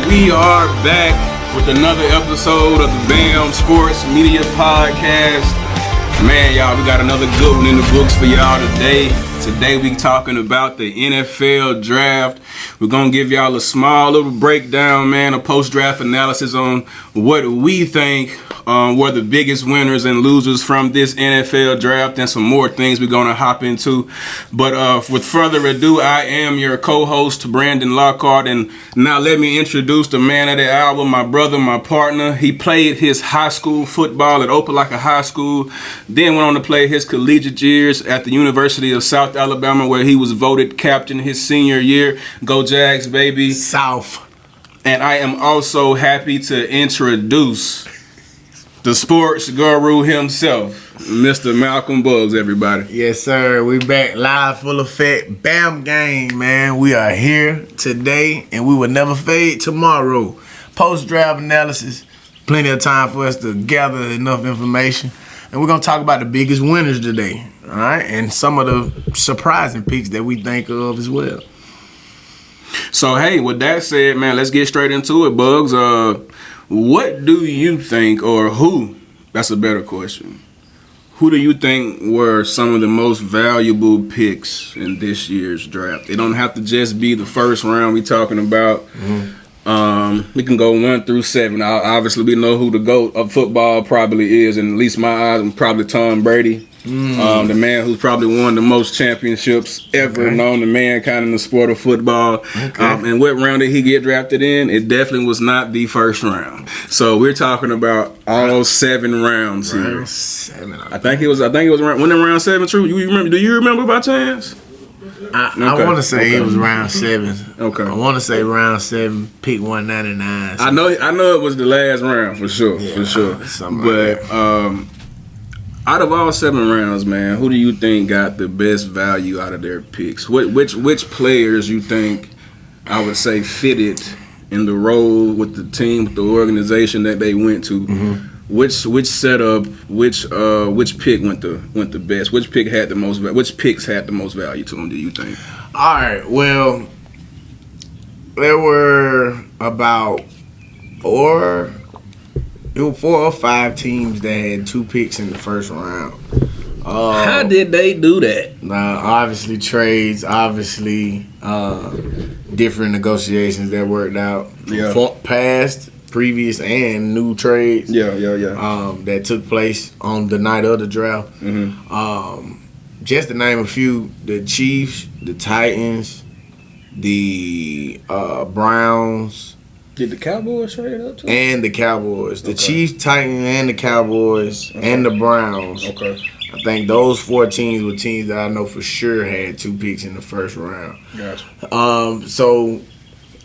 We are back with another episode of the B.A.M Sports Media Podcast. Man, y'all, we got another good one in the books for y'all today. Today we talking about the NFL draft. We're going to give y'all a small little breakdown, man, a post-draft analysis on what we think were the biggest winners and losers from this NFL draft, and some more things we're going to hop into. But with further ado, I am your co-host, Brandon Lockhart, and now let me introduce the man of the hour, my brother, my partner. He played his high school football at Opelika High School, then went on to play his collegiate years at the University of South Alabama, where he was voted captain his senior year. Go Jags, baby. South. And I am also happy to introduce the sports guru himself, Mr. Malcolm Buggs, everybody. Yes, sir. We back live, full effect. B.A.M gang, man. We are here today, and we will never fade tomorrow. Post-draft analysis. Plenty of time for us to gather enough information. And we're going to talk about the biggest winners today, all right? And some of the surprising picks that we think of as well. So, hey, with that said, man, let's get straight into it, Bugs. What do you think, or who, that's a better question, who do you think were some of the most valuable picks in this year's draft? It don't have to just be the first round we talking about. We can go 1 through 7. Obviously, we know who the GOAT of football probably is, and at least my eyes, probably Tom Brady. The man who's probably won the most championships ever known to mankind in the sport of football. And what round did he get drafted in? It definitely was not the first round. So we're talking about all 7 rounds here. I think it was around, when in round 7, true? You remember? Do you remember by chance? I want to say it was round 7. Okay. I want to say round 7, pick 199. I know it was the last round for sure. But out of all 7 rounds, man, who do you think got the best value out of their picks? Which players you think, I would say, fitted in the role with the team, with the organization that they went to? Which setup, which pick went the best? Which pick had the most? Which picks had the most value to them? Do you think? All right. Well, there were about 4 or 5 teams that had 2 picks in the first round. How did they do that? Obviously trades, different negotiations that worked out. Yeah. Past, previous, and new trades. That took place on the night of the draft. Just to name a few: the Chiefs, the Titans, the Browns. Did the Cowboys trade up too? And the Cowboys. The Chiefs, Titans, and the Cowboys, and the Browns. Okay. I think those 4 teams were teams that I know for sure had 2 picks in the first round. Gotcha. So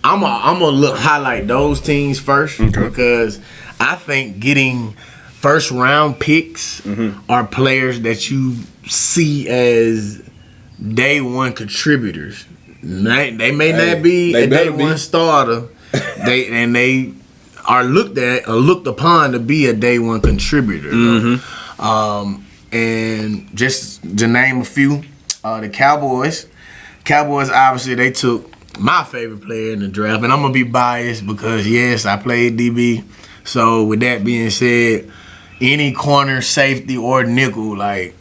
I'm gonna highlight those teams first because I think getting first round picks are players that you see as day one contributors. They may not be a day one starter. They are looked upon to be a day one contributor. And just to name a few, the Cowboys. Cowboys, obviously, they took my favorite player in the draft, and I'm gonna be biased because yes, I played DB. So with that being said, any corner, safety, or nickel, like,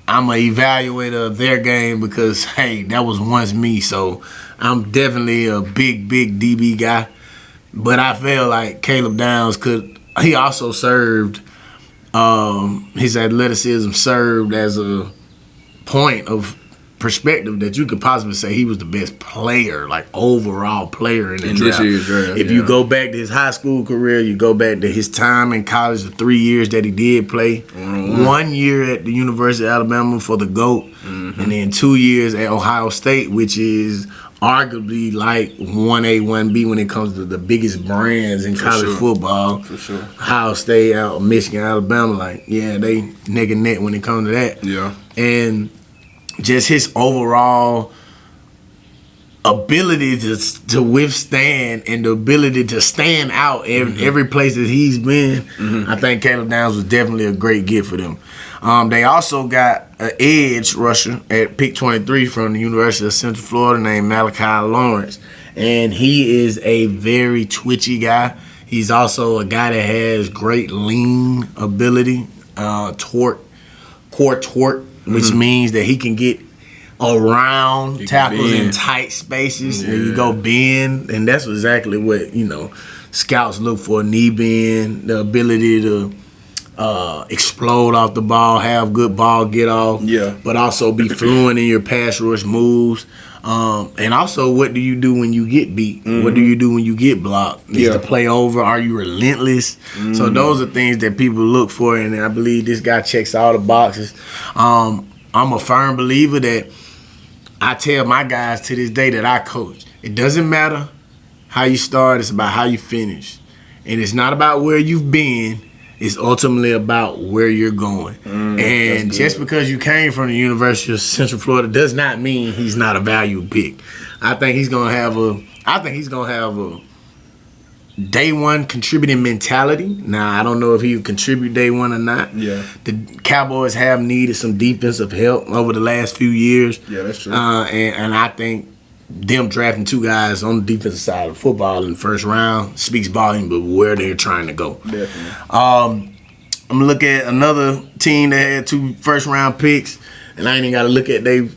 I'm an evaluator of their game because, hey, that was once me. So I'm definitely a big DB guy. But I feel like Caleb Downs he also served, his athleticism served as a point of perspective that you could possibly say he was the best player, like overall player in the draft. This year's draft. If you go back to his high school career, you go back to his time in college, the 3 years that he did play. 1 year at the University of Alabama for the GOAT, and then 2 years at Ohio State, which is arguably like 1A, 1B when it comes to the biggest brands in college football. For sure. Ohio State, Michigan, Alabama, like, yeah, they neck and neck when it comes to that. Yeah. And just his overall ability to withstand and the ability to stand out in every place that he's been, I think Caleb Downs was definitely a great gift for them. They also got an edge rusher at pick 23 from the University of Central Florida named Malachi Lawrence. And he is a very twitchy guy. He's also a guy that has great lean ability, core torque, which means that he can get around tackles in tight spaces and you go bend. And that's exactly what, scouts look for: knee bend, the ability to explode off the ball, have good ball get off, but also be fluent in your pass rush moves. And also, what do you do when you get beat? What do you do when you get blocked? Is the play over? Are you relentless? So those are things that people look for, and I believe this guy checks all the boxes. I'm a firm believer that I tell my guys to this day that I coach, it doesn't matter how you start, it's about how you finish. And it's not about where you've been, it's ultimately about where you're going. And just because you came from the University of Central Florida does not mean he's not a value pick. I think he's gonna have a day one contributing mentality. Now, I don't know if he would contribute day one or not. The Cowboys have needed some defensive help over the last few years. That's true. And I think them drafting two guys on the defensive side of football in the first round speaks volume of where they're trying to go. Definitely. I'm going to look at another team that had 2 first-round picks, and I ain't even got to look at their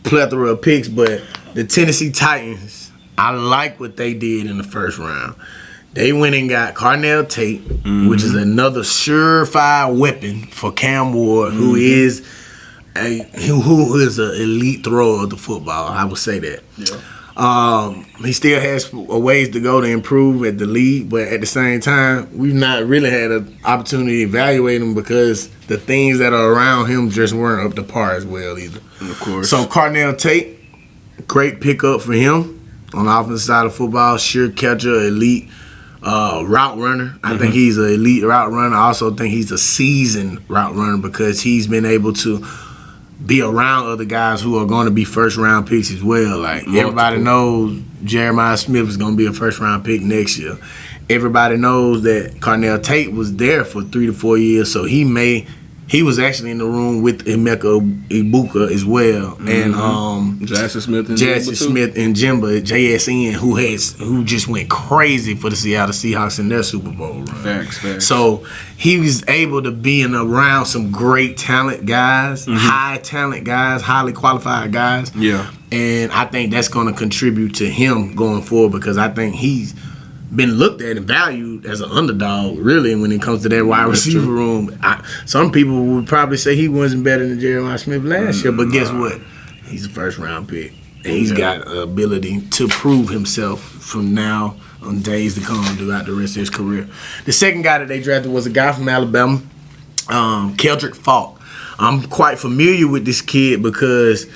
plethora of picks, but the Tennessee Titans, I like what they did in the first round. They went and got Carnell Tate, which is another surefire weapon for Cam Ward, who is an elite thrower of the football. I would say that. He still has a ways to go to improve at the league, but at the same time, we've not really had an opportunity to evaluate him because the things that are around him just weren't up to par as well either. Of course. So Carnell Tate, great pickup for him on the offensive side of football. Sure catcher, elite route runner. I think he's an elite route runner. I also think he's a seasoned route runner because he's been able to be around other guys who are going to be first-round picks as well. Like, everybody knows Jeremiah Smith is going to be a first-round pick next year. Everybody knows that Carnell Tate was there for 3 to 4 years, so he was actually in the room with Emeka Ibuka as well, and Jackson Smith and Jimba, JSN, who just went crazy for the Seattle Seahawks in their Super Bowl run. Facts. So he was able to be around some great talent guys, high talent guys, highly qualified guys. And I think that's going to contribute to him going forward because I think he's been looked at and valued as an underdog, really, when it comes to that wide receiver room. Some people would probably say he wasn't better than Jeremiah Smith last year, but guess what? He's a first-round pick, and he's got the ability to prove himself from now on days to come throughout the rest of his career. The second guy that they drafted was a guy from Alabama, Keldrick Falk. I'm quite familiar with this kid because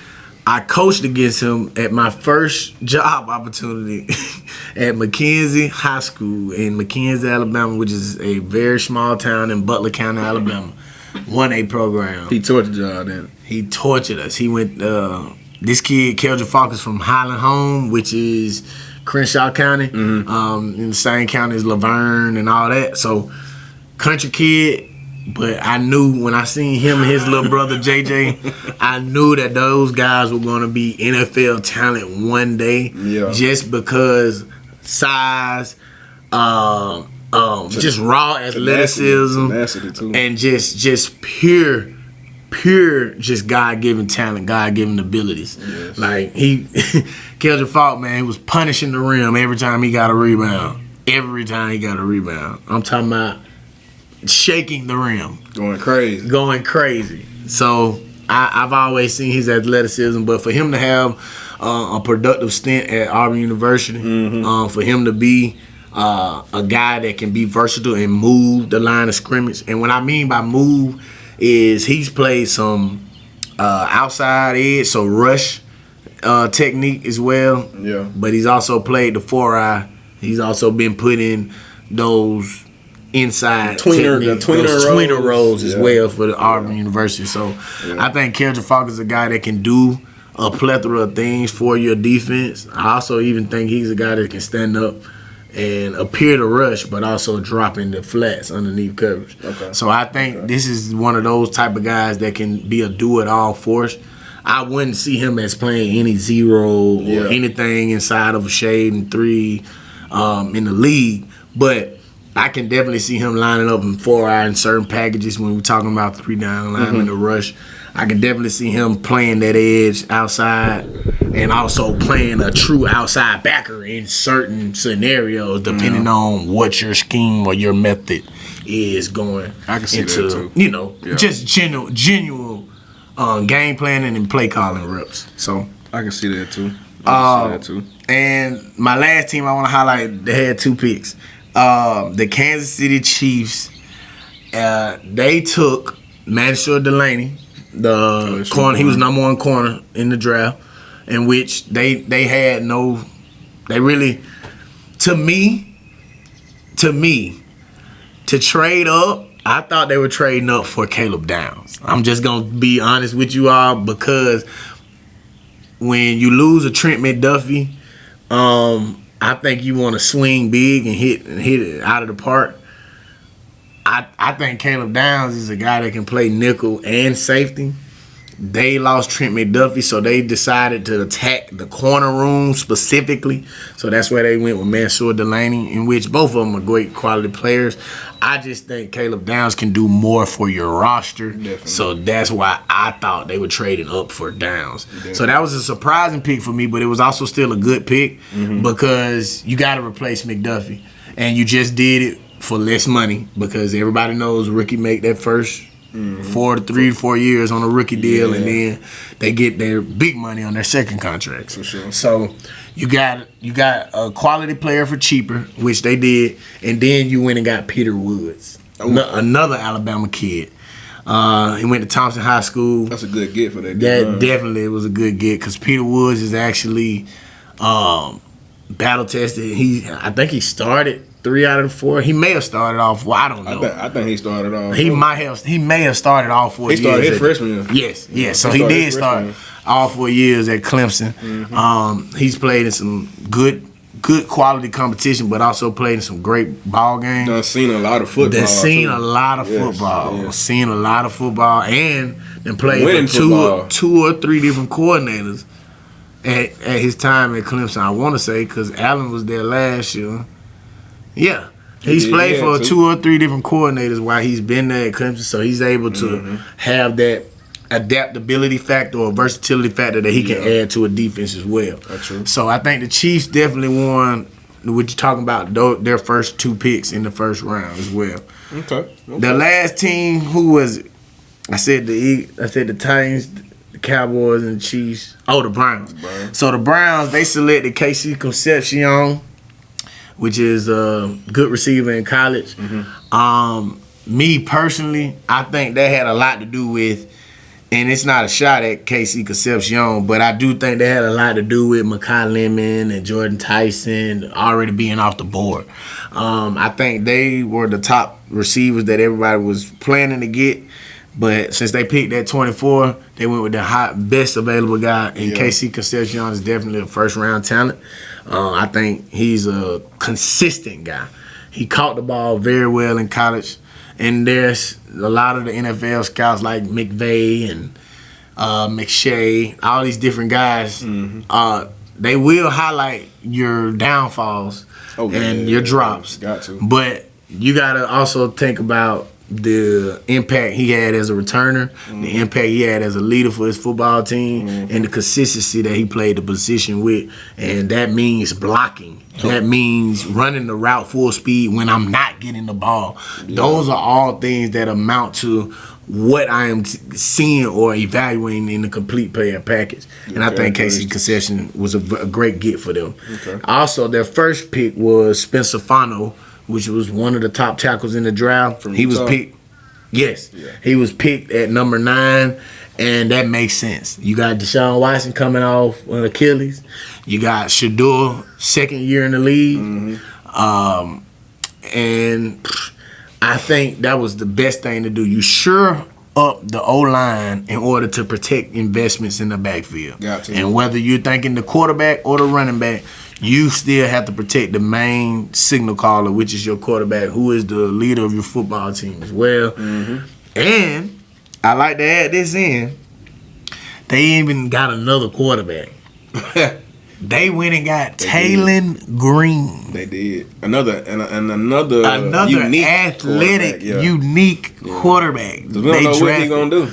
I coached against him at my first job opportunity at McKenzie High School in McKenzie, Alabama, which is a very small town in Butler County, Alabama. 1A program. He tortured y'all then. He tortured us. He went, this kid, Keldrick Falk, is from Highland Home, which is Crenshaw County, in the same county as Laverne and all that. So, country kid. But I knew when I seen him and his little brother JJ, I knew that those guys were going to be NFL talent one day. Just because size, just raw athleticism, and just pure just God-given talent, God-given abilities. Like Keldrick Falk, man, he was punishing the rim every time he got a rebound. I'm talking about shaking the rim. Going crazy. So I've always seen his athleticism, but for him to have a productive stint at Auburn University, for him to be a guy that can be versatile and move the line of scrimmage. And what I mean by move is he's played some outside edge, so rush technique as well. But he's also played the 4-eye. He's also been put in those inside tweener roles as well for the Auburn University. So I think Keldrick Falk is a guy that can do a plethora of things for your defense. I also even think he's a guy that can stand up and appear to rush, but also drop into flats underneath coverage. Okay. So I think this is one of those type of guys that can be a do-it-all force. I wouldn't see him as playing any zero or anything inside of a shade and three in the league, but I can definitely see him lining up in 4-eye in certain packages when we're talking about 3-down lineman to rush. I can definitely see him playing that edge outside and also playing a true outside backer in certain scenarios, depending on what your scheme or your method is going I can see into, that too. just genuine game planning and play calling reps. So I can see that too. And my last team I want to highlight, they had 2 picks. The Kansas City Chiefs, they took Mansur Delaney, the corner. He was number 1 corner in the draft, in which they really, to me, to trade up, I thought they were trading up for Caleb Downs. I'm just going to be honest with you all, because when you lose a Trent McDuffie, I think you want to swing big and hit it out of the park. I think Caleb Downs is a guy that can play nickel and safety. They lost Trent McDuffie, so they decided to attack the corner room specifically. So that's where they went with Mansur Delaney, in which both of them are great quality players. I just think Caleb Downs can do more for your roster. Definitely. So that's why I thought they were trading up for Downs. Definitely. So that was a surprising pick for me, but it was also still a good pick because you got to replace McDuffie. And you just did it for less money because everybody knows rookie make that first 3 to 4 years on a rookie deal, and then they get their big money on their second contract. For sure. So you got a quality player for cheaper, which they did, and then you went and got Peter Woods, another Alabama kid. He went to Thompson High School. That's a good get for that. That definitely was a good get because Peter Woods is actually battle tested. I think he started 3 out of the 4. He may have started all 4. I don't know. I think he started off. He may have started all 4 years. He started his freshman year. Yes. So he did start all 4 years at Clemson. He's played in some good quality competition, but also played in some great ball games. Done seen a lot of football. Seen a lot of football, and then played for two or three different coordinators at his time at Clemson. I want to say because Allen was there last year. Yeah. He's played for 2 or 3 different coordinators while he's been there at Clemson, so he's able to have that adaptability factor or versatility factor that he can add to a defense as well. That's true. So I think the Chiefs definitely won what you're talking about, their first 2 picks in the first round as well. Okay. The last team, who was it? I said the Titans, the Cowboys, and the Chiefs. Oh, the Browns. So the Browns, they selected Casey Concepcion, which is a good receiver in college. Me personally, I think that had a lot to do with, and it's not a shot at Casey Concepcion, but I do think that had a lot to do with Mekhi Lemon and Jordan Tyson already being off the board. I think they were the top receivers that everybody was planning to get, but since they picked at 24, they went with the best available guy, and Casey Concepcion is definitely a first-round talent. I think he's a consistent guy. He caught the ball very well in college. And there's a lot of the NFL scouts like McVay and McShay, all these different guys. They will highlight your downfalls and your drops. Got to. But you got to also think about the impact he had as a returner, the impact he had as a leader for his football team, and the consistency that he played the position with. And that means blocking. That means running the route full speed when I'm not getting the ball. Those are all things that amount to what I am seeing or evaluating in the complete player package. And I think Casey Concepcion was a great get for them. Also, their first pick was Spencer Fano, which was one of the top tackles in the draft. He was picked. Yes. He was picked at number 9, and that makes sense. You got Deshaun Watson coming off on Achilles. You got Shador, second year in the league. And I think that was the best thing to do. You sure up the O-line in order to protect investments in the backfield. Got to. And whether you're thinking the quarterback or the running back, you still have to protect the main signal caller, which is your quarterback, who is the leader of your football team as well. Mm-hmm. And I like to add this in. They even got another quarterback. They went and got Taylon Green. They did another unique athletic, unique quarterback. We don't know what he gonna do.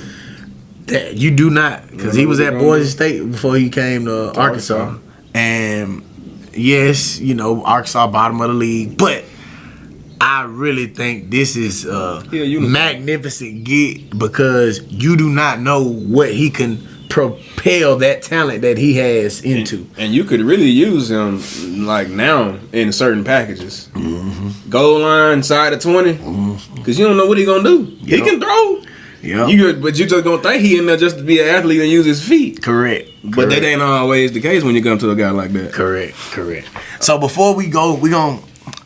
That you do not, because he was at Boise State before he came to Arkansas. And yes, Arkansas bottom of the league, but I really think this is a magnificent get because you do not know what he can propel that talent that he has into. And you could really use him like now in certain packages. Mm-hmm. Goal line, side of 20, because you don't know what he gonna do. Yep. He can throw. Yeah, but you just gonna think he in there just to be an athlete and use his feet. Correct. But that ain't always the case when you come to a guy like that. Correct. So before we go,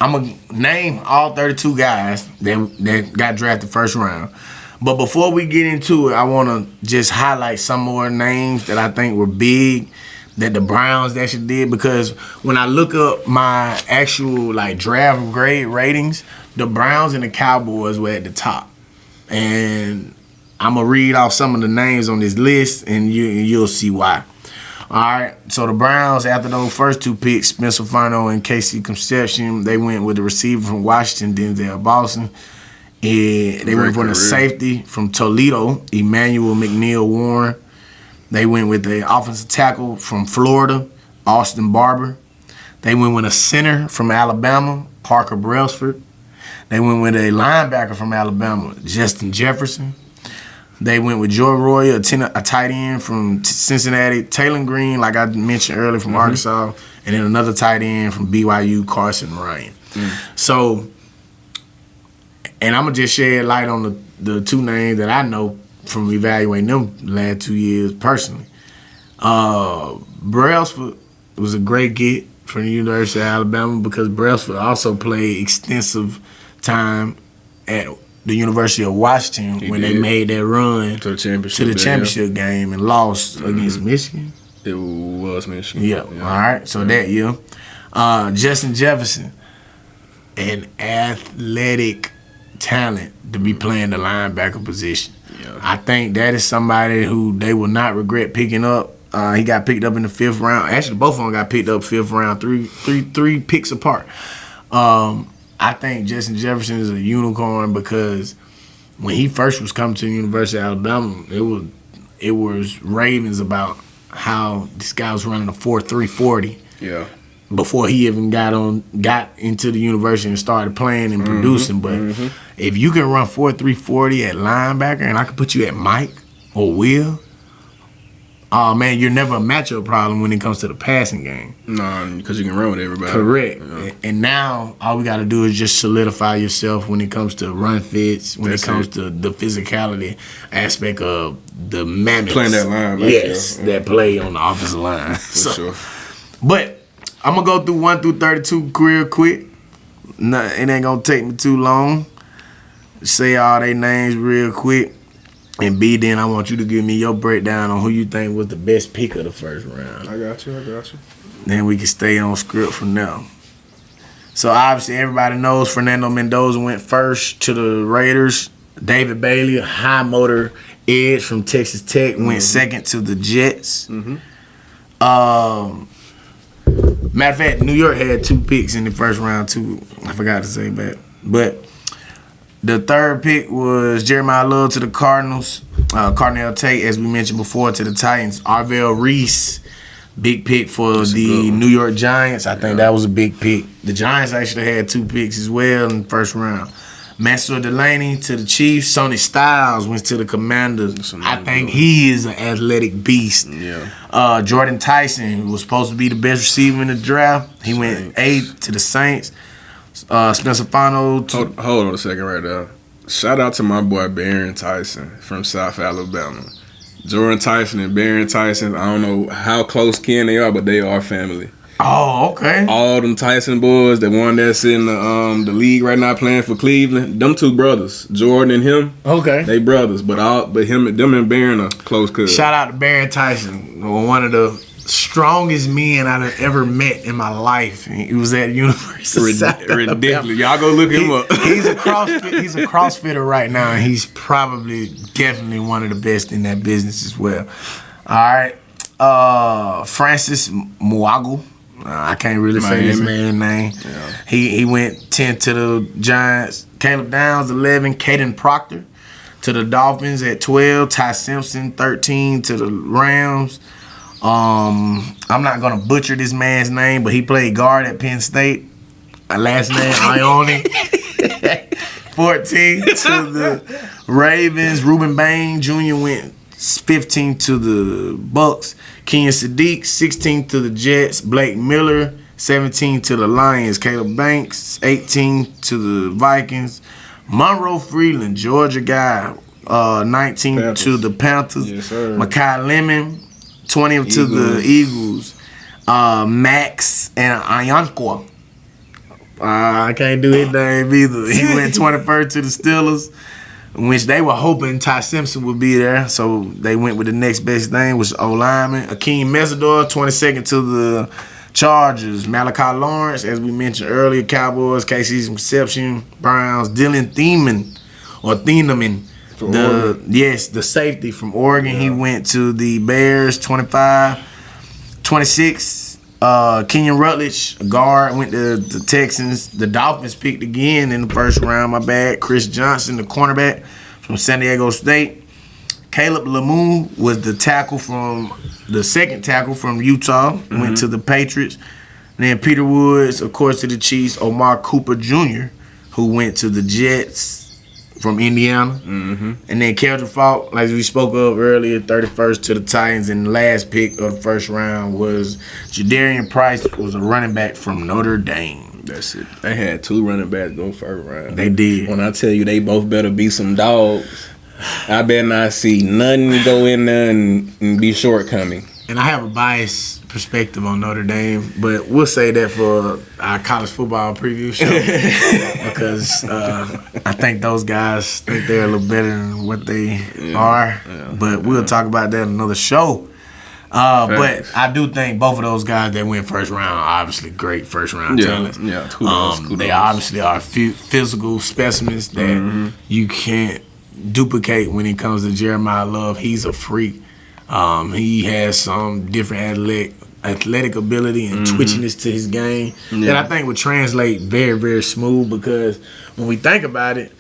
I'm gonna name all 32 guys that got drafted first round. But before we get into it, I want to just highlight some more names that I think were big that the Browns actually did, because when I look up my actual draft grade ratings, the Browns and the Cowboys were at the top. And I'm going to read off some of the names on this list, and you'll see why. All right, so the Browns, after those first two picks, Spencer Fano and Casey Concepcion, they went with the receiver from Washington, Denzel Boston. They went for the safety from Toledo, Emmanuel McNeil Warren. They went with the offensive tackle from Florida, Austin Barber. They went with a center from Alabama, Parker Brailsford. They went with a linebacker from Alabama, Justin Jefferson. They went with Joy Roy, a tight end from Cincinnati, Taylon Green, like I mentioned earlier, from Arkansas, and then another tight end from BYU, Carson Ryan. So, and I'm going to just shed light on the two names that I know from evaluating them the last 2 years personally. Brailsford was a great get from the University of Alabama because Brailsford also played extensive time at the University of Washington when they made that run to the championship game and lost against Michigan. It was Michigan. Yeah. All right. So that year. Justin Jefferson, an athletic talent to be playing the linebacker position. Yeah. I think that is somebody who they will not regret picking up. He got picked up in the 5th round. Actually, both of them got picked up 5th round, three picks apart. I think Justin Jefferson is a unicorn because when he first was coming to the University of Alabama, it was ravings about how this guy was running a 4.3 40. Yeah. Before he even got into the university and started playing and producing. But if you can run 4.3 40 at linebacker and I can put you at Mike or Will, oh man, you're never a matchup problem when it comes to the passing game. No, because you can run with everybody. Correct. And now all we got to do is just solidify yourself when it comes to run fits, when it comes to the physicality aspect of the mammoths. Playing that line. That play on the offensive line. For sure. But I'm going to go through 1 through 32 real quick. No, it ain't going to take me too long. Say all their names real quick. And B, then I want you to give me your breakdown on who you think was the best pick of the first round. I got you. Then we can stay on script from now. So obviously everybody knows Fernando Mendoza went first to the Raiders. David Bailey, a high motor edge from Texas Tech, went second to the Jets. Matter of fact, New York had 2 picks in the first round too. I forgot to say that. But the third pick was Jeremiah Love to the Cardinals. Cardinal Tate, as we mentioned before, to the Titans. Arvell Reese, big pick for the New York Giants. I think that was a big pick. The Giants actually had 2 picks as well in the first round. Mansour Delaney to the Chiefs. Sonny Styles went to the Commanders. I think he is an athletic beast. Yeah. Jordan Tyson, who was supposed to be the best receiver in the draft, he went 8th to the Saints. Spencer Fano. Hold on a second right there. Shout out to my boy Barron Tyson from South Alabama. Jordan Tyson and Barron Tyson, I don't know how close kin they are, but they are family. Oh, okay. All them Tyson boys, the one that's in the league right now playing for Cleveland, them two brothers, Jordan and him. Okay. They brothers, but them and Barron are close cousins. Shout out to Barron Tyson, one of the strongest men I've ever met in my life. He was at University of South Alabama. Ridiculous. Y'all go look him up. He's a CrossFitter right now, and he's definitely one of the best in that business as well. All right. Francis Mouagu. I can't really say this man's name. Yeah. He went 10 to the Giants. Caleb Downs, 11. Caden Proctor to the Dolphins at 12. Ty Simpson, 13 to the Rams. I'm not going to butcher this man's name, but he played guard at Penn State. Last name, Ione. 14 to the Ravens. Reuben Bain Jr. went 15 to the Bucks. Kenyon Sadiq, 16 to the Jets. Blake Miller, 17 to the Lions. Caleb Banks, 18 to the Vikings. Monroe Freeland, Georgia guy, 19 Panthers. To the Panthers. Yes, sir. Makai Lemon, 20 Eagles. To the Eagles. Max and Ayanqua. I can't do his name either. He went 21st to the Steelers, which they were hoping Ty Simpson would be there, so they went with the next best thing, which was O-lineman. Akeem Mesidor, 22nd to the Chargers. Malachi Lawrence, as we mentioned earlier, Cowboys. KC's reception. Browns. Dylan Thieneman, the safety from Oregon. Yeah. He went to the Bears, 25. 26, Kenyon Rutledge, a guard, went to the Texans. The Dolphins picked again in the first round, my bad. Chris Johnson, the cornerback from San Diego State. Caleb Lamoon was the second tackle from Utah, went to the Patriots. And then Peter Woods, of course, to the Chiefs. Omar Cooper Jr., who went to the Jets from Indiana. Mm-hmm. And then Keldon Falk, like we spoke of earlier, 31st to the Titans. And the last pick of the first round was Jadarian Price, was a running back from Notre Dame. That's it. They had two running backs go first round. They did. When I tell you they both better be some dogs, I better not see nothing go in there and be shortcoming. And I have a biased perspective on Notre Dame, but we'll say that for our college football preview show because I think those guys think they're a little better than what they are. Yeah, but we'll talk about that in another show. But I do think both of those guys that went first round are obviously great first round talents. Yeah, kudos. They obviously are physical specimens that you can't duplicate when it comes to Jeremiah Love. He's a freak. He has some different athletic ability and twitchiness to his game that I think would translate very, very smooth because when we think about it,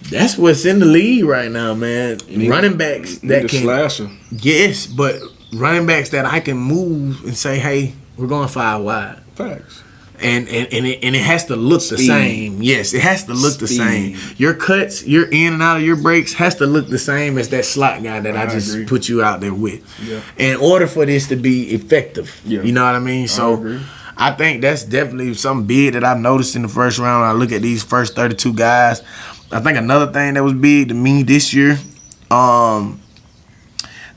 that's what's in the league right now, man. Running backs that can slasher. Yes, but running backs that I can move and say, hey, we're going 5 wide. Facts. And it has to look the same. Yes, it has to look the same. Your cuts, your in and out of your breaks has to look the same as that slot guy that I just agree. Put you out there with. Yeah. In order for this to be effective. Yeah. You know what I mean? So I think that's definitely something big that I noticed in the first round. I look at these first 32 guys. I think another thing that was big to me this year, the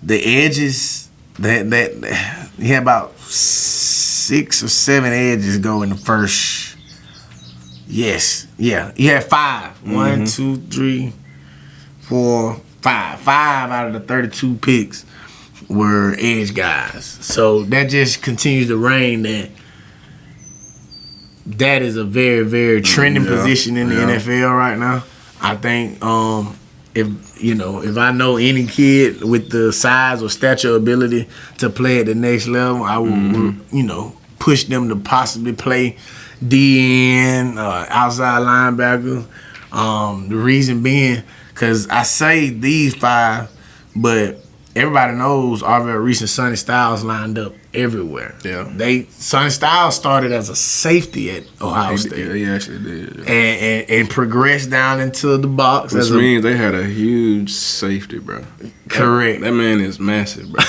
edges that he had about 6 or 7 edges go in the first. Yes. Yeah. He had 5. 1, 2, 3, 4, 5. 5 out of the 32 picks were edge guys. So that just continues to reign that is a very, very trending position in the NFL right now. I think if I know any kid with the size or stature ability to play at the next level, I will, push them to possibly play DN, outside linebacker. The reason being, because I say these 5, but everybody knows our very recent Sonny Styles lined up everywhere. Yeah, Sonny Styles started as a safety at Ohio State. Yeah, he actually did. Yeah. And progressed down into the box. Which means they had a huge safety, bro. Correct. That man is massive, bro.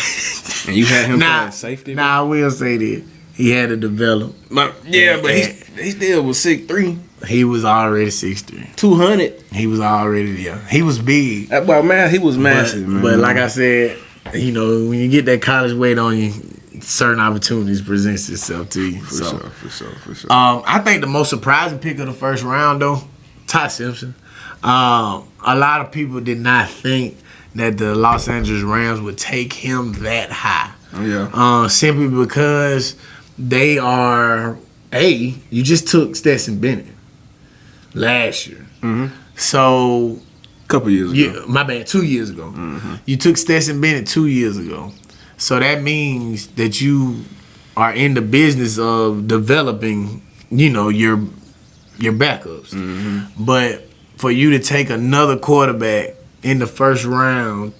And you had him playing safety. I will say that he had to develop. But he still was 6'3". He was already 6'3". 200. He was already He was big. Well, man, he was massive, man. But like I said, when you get that college weight on you, certain opportunities presents itself to you. For sure. I think the most surprising pick of the first round, though, Ty Simpson. A lot of people did not think that the Los Angeles Rams would take him that high. Oh, yeah. Simply because they are, you just took Stetson Bennett last year. Mm-hmm. So, Couple years ago. Yeah, my bad, 2 years ago. Mm-hmm. You took Stetson Bennett 2 years ago. So that means that you are in the business of developing, your backups. Mm-hmm. But for you to take another quarterback in the first round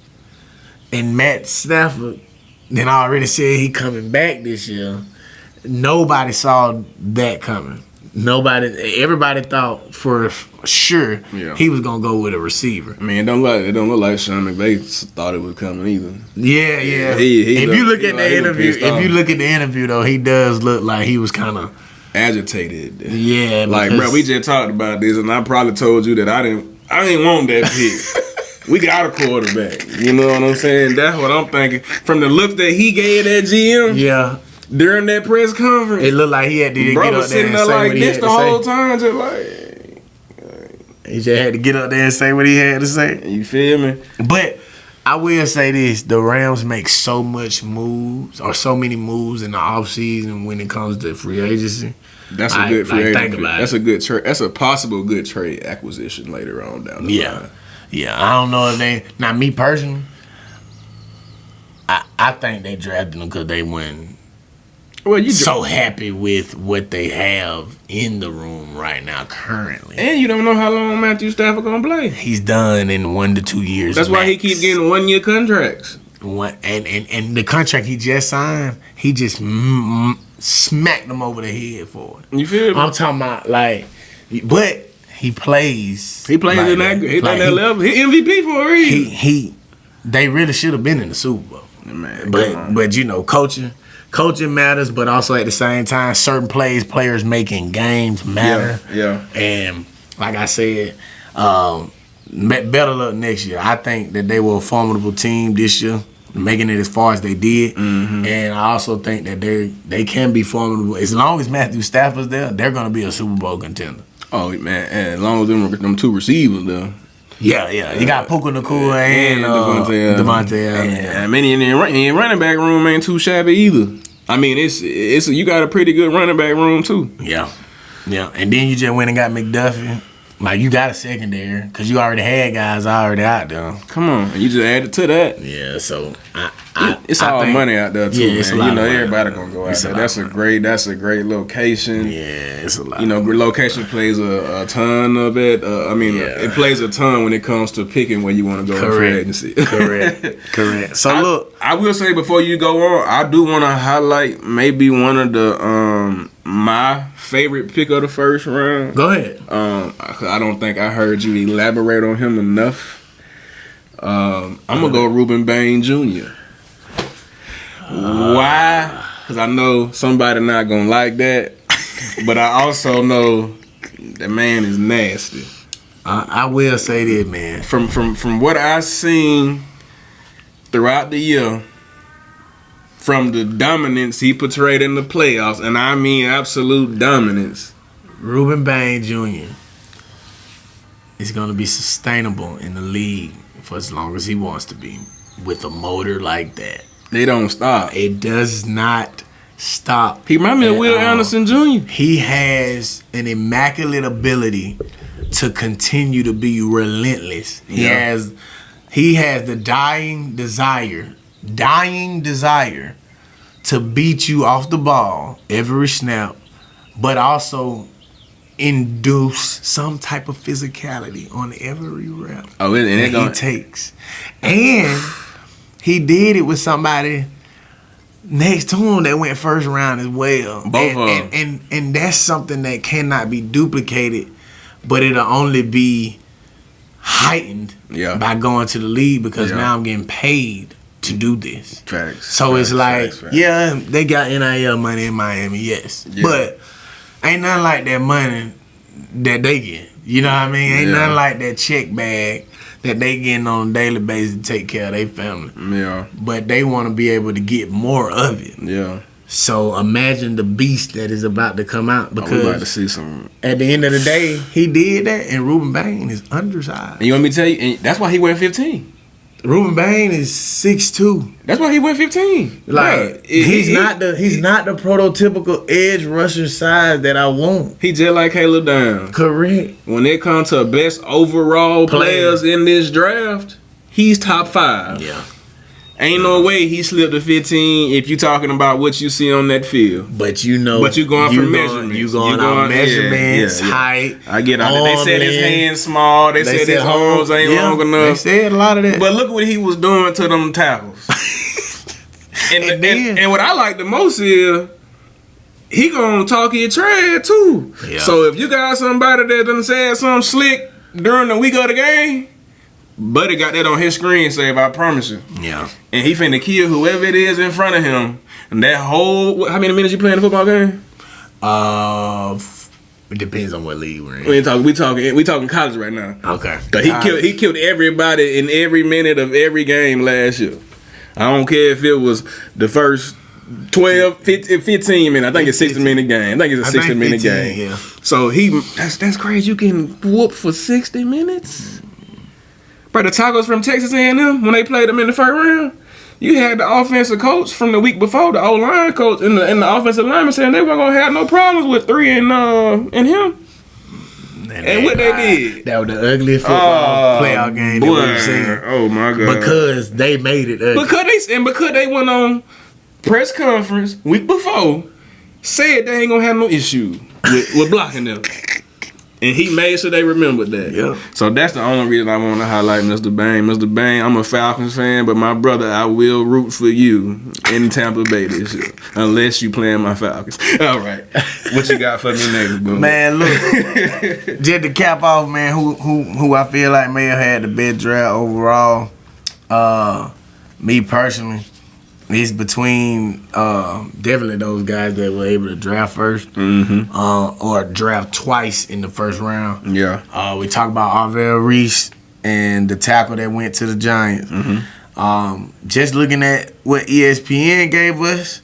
and Matt Stafford, then I already said he coming back this year, nobody saw that coming. Everybody thought for sure he was gonna go with a receiver. I mean, it don't look like Sean McVay thought it was coming either. Yeah. If you look at the interview though, he does look like he was kind of agitated. Yeah, like bro, we just talked about this, and I probably told you that I didn't want that pick. We got a quarterback. You know what I'm saying? That's what I'm thinking. From the look that he gave that GM. Yeah. During that press conference, it looked like he had to get up there sitting and there say like what he this had the to whole say. time, just like he just had to get up there and say what he had to say. You feel me? But I will say this: the Rams make so many moves in the offseason when it comes to free agency. That's a good free agency. Think about That's it. a good trade. That's a possible good trade acquisition later on down the line. Yeah. I don't know if they. Now, me personally, I think they drafted them because they went. Well, you so happy with what they have in the room right now currently. And you don't know how long Matthew Stafford gonna play. He's done in 1 to 2 years. That's why he keep getting 1 year contracts. And the contract he just signed, he just smacked them over the head for it. You feel me? I'm talking about but he plays. He plays in that. He like that level. He MVP for a reason. They really should have been in the Super Bowl. Man, but coaching matters, but also at the same time, certain players making games matter. Yeah. And like I said, better luck next year. I think that they were a formidable team this year, making it as far as they did. Mm-hmm. And I also think that they can be formidable. As long as Matthew Stafford's there, they're going to be a Super Bowl contender. Oh, man. And as long as them two receivers there. Yeah. You got Puka Nacua and Devontae. And many running back room ain't too shabby either. I mean, it's you got a pretty good running back room too. Yeah. And then you just went and got McDuffie. Like, you got a secondary because you already had guys already out there. Come on, and you just added to that. Yeah, so it's all money out there too, yeah, man. You know, everybody gonna go out there. That's a great location. Yeah, it's a lot. Location plays a ton of it. It plays a ton when it comes to picking where you want to go in free agency. Correct. So look, I will say before you go on, I do want to highlight maybe one of the my favorite pick of the first round. Go ahead. I don't think I heard you elaborate on him enough. I'm gonna go Ruben Bain Jr. Why? Because I know somebody not gonna like that, but I also know that man is nasty. I will say this, man. From what I've seen throughout the year, from the dominance he portrayed in the playoffs, and I mean absolute dominance, Ruben Bain Jr. is going to be sustainable in the league for as long as he wants to be with a motor like that. They don't stop. It does not stop. He reminds me of Will Anderson Jr. He has an immaculate ability to continue to be relentless. He has the dying desire to beat you off the ball every snap, but also induce some type of physicality on every rep he takes. And he did it with somebody next to him that went first round as well. Both of them. And that's something that cannot be duplicated, but it'll only be heightened by going to the league because now I'm getting paid to do this. Facts. So it's like, they got NIL money in Miami, yes. Yeah. But ain't nothing like that money that they get. You know what I mean? Ain't nothing like that check bag that they getting on a daily basis to take care of their family. Yeah. But they want to be able to get more of it. Yeah. So imagine the beast that is about to come out, We about because to see some. at the end of the day, he did that, and Ruben Bain is undersized. And you want me to tell you? And that's why he went 15. Ruben Bain is 6'2". That's why he went 15. Like Bruh, he's not the prototypical edge rusher size that I want. He just like Caleb Downs. Correct. When it comes to best overall players in this draft, he's top 5. Yeah. Ain't no way he slipped to 15 if you talking about what you see on that field. But you know, But you going for measurements. You going on measurements, yeah. height. I get all that. They said his hands small. They said his arms ain't long enough. They said a lot of that. But look what he was doing to them tackles. and what I like the most is he gonna talk your trash too. Yeah. So if you got somebody that done said something slick during the week of the game, Buddy got that on his screen save, I promise you. Yeah. And he finna kill whoever it is in front of him. And that whole, how many minutes you play in a football game? It depends on what league we're in. We talking college right now. Okay. Cause he killed everybody in every minute of every game last year. I don't care if it was the first 12, 15 minutes. I think it's 60-minute game. I think it's a 60-minute game. Yeah. So that's crazy. You can whoop for 60 minutes. But the Tigers from Texas A&M, when they played them in the first round, you had the offensive coach from the week before, the O-line coach and the offensive lineman saying they weren't gonna have no problems with 3 and him. And what they did? That was the ugliest football playoff game that we've seen. Oh my God! Because they made it ugly. Because they went on press conference week before, said they ain't gonna have no issue with blocking them. And he made sure they remembered that. Yeah. So that's the only reason I want to highlight Mr. Bain. Mr. Bain, I'm a Falcons fan, but my brother, I will root for you in Tampa Bay this year. Unless you playing my Falcons. All right. What you got for me next, bro? Man, look. Just to cap off, man, who I feel like may have had the best draft overall, me personally, it's between definitely those guys that were able to draft first, or draft twice in the first round. Yeah. We talk about Arvell Reese and the tackle that went to the Giants. Just looking at what ESPN gave us,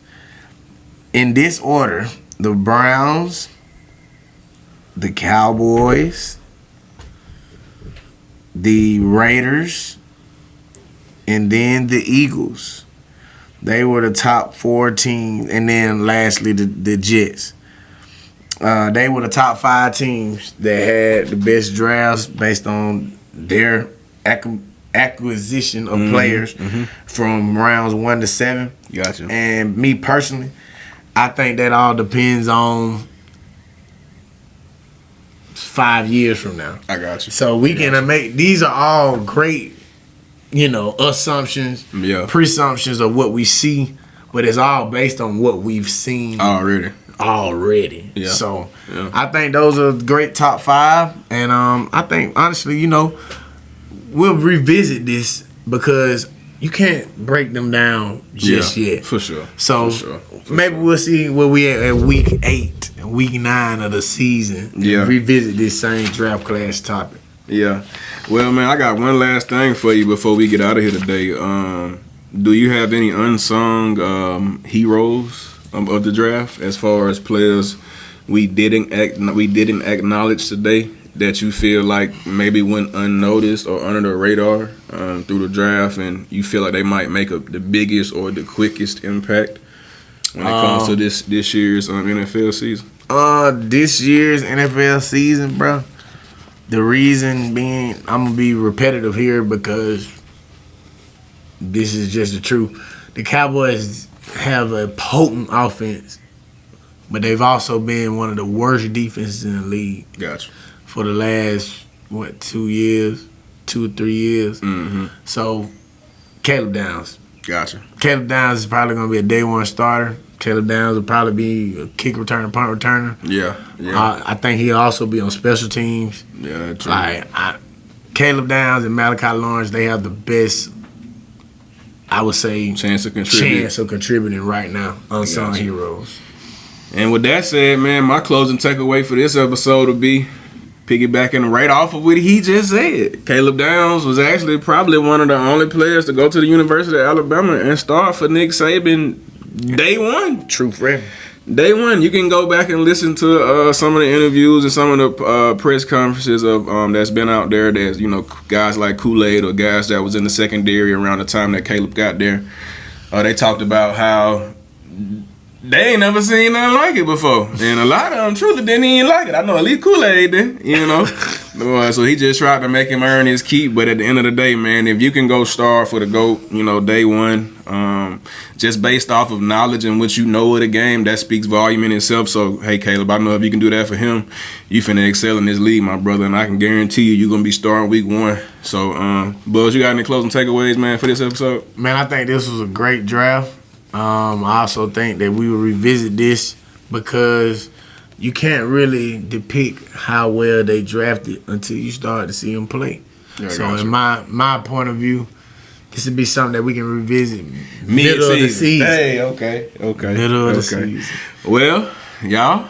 in this order, the Browns, the Cowboys, the Raiders, and then the Eagles. They were the top 4 teams, and then lastly the Jets. They were the top 5 teams that had the best drafts based on their acquisition of players from rounds 1 to 7. Gotcha. And me personally, I think that all depends on 5 years from now. I got you. So we can make, these are all great, assumptions, presumptions of what we see, but it's all based on what we've seen already. Yeah. So I think those are great top 5, and I think honestly, we'll revisit this because you can't break them down just yet. For sure. So maybe we'll see where we at week 8, and week 9 of the season. Yeah. Revisit this same draft class topic. Yeah. Well, man, I got one last thing for you before we get out of here today. Do you have any unsung heroes of the draft as far as players we didn't acknowledge today that you feel like maybe went unnoticed or under the radar through the draft, and you feel like they might make the biggest or the quickest impact when it comes to this year's NFL season? This year's NFL season, bro. The reason being, I'm gonna be repetitive here because this is just the truth. The Cowboys have a potent offense, but they've also been one of the worst defenses in the league. Gotcha. For the last 2 or 3 years. So Caleb Downs. Gotcha. Caleb Downs is probably gonna be a day 1 starter. Caleb Downs will probably be a kick returner, punt returner. Yeah. I think he'll also be on special teams. Yeah, true. Caleb Downs and Malachi Lawrence, they have the best, I would say, chance of contributing right now. Unsung heroes. And with that said, man, my closing takeaway for this episode will be piggybacking right off of what he just said. Caleb Downs was actually probably one of the only players to go to the University of Alabama and start for Nick Saban day one. True friend. Day one, you can go back and listen to some of the interviews and some of the press conferences of that's been out there. There's guys like Kool-Aid or guys that was in the secondary around the time that Caleb got there. They talked about how they ain't never seen nothing like it before, and a lot of them truly didn't even like it. I know at least Kool-Aid did, So he just tried to make him earn his keep. But at the end of the day, man, if you can go start for the GOAT, day one, just based off of knowledge and what you know of the game, that speaks volume in itself. So, hey, Caleb, I know if you can do that for him, you finna excel in this league, my brother, and I can guarantee you're going to be starting week one. So, Buzz, you got any closing takeaways, man, for this episode? Man, I think this was a great draft. I also think that we will revisit this because you can't really depict how well they drafted until you start to see them play. Yeah, so in my point of view, this would be something that we can revisit middle of the season. Hey, okay. Middle of the season. Well, y'all,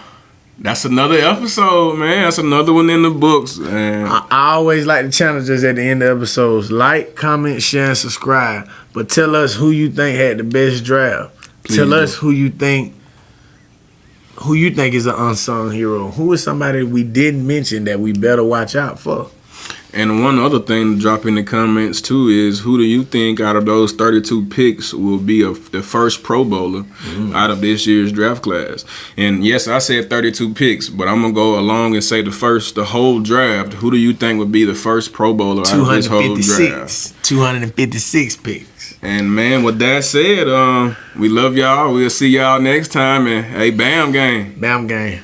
that's another episode, man. That's another one in the books. And I always like to challenge us at the end of episodes. Like, comment, share, and subscribe. But tell us who you think had the best draft. Please tell do. us who you think is an unsung hero. Who is somebody we didn't mention that we better watch out for? And one other thing to drop in the comments, too, is who do you think out of those 32 picks will be the first Pro Bowler out of this year's draft class? And, yes, I said 32 picks, but I'm going to go along and say the whole draft. Who do you think would be the first Pro Bowler out of this whole draft? 256 picks. And, man, with that said, we love y'all. We'll see y'all next time. And, hey, B.A.M gang. B.A.M gang.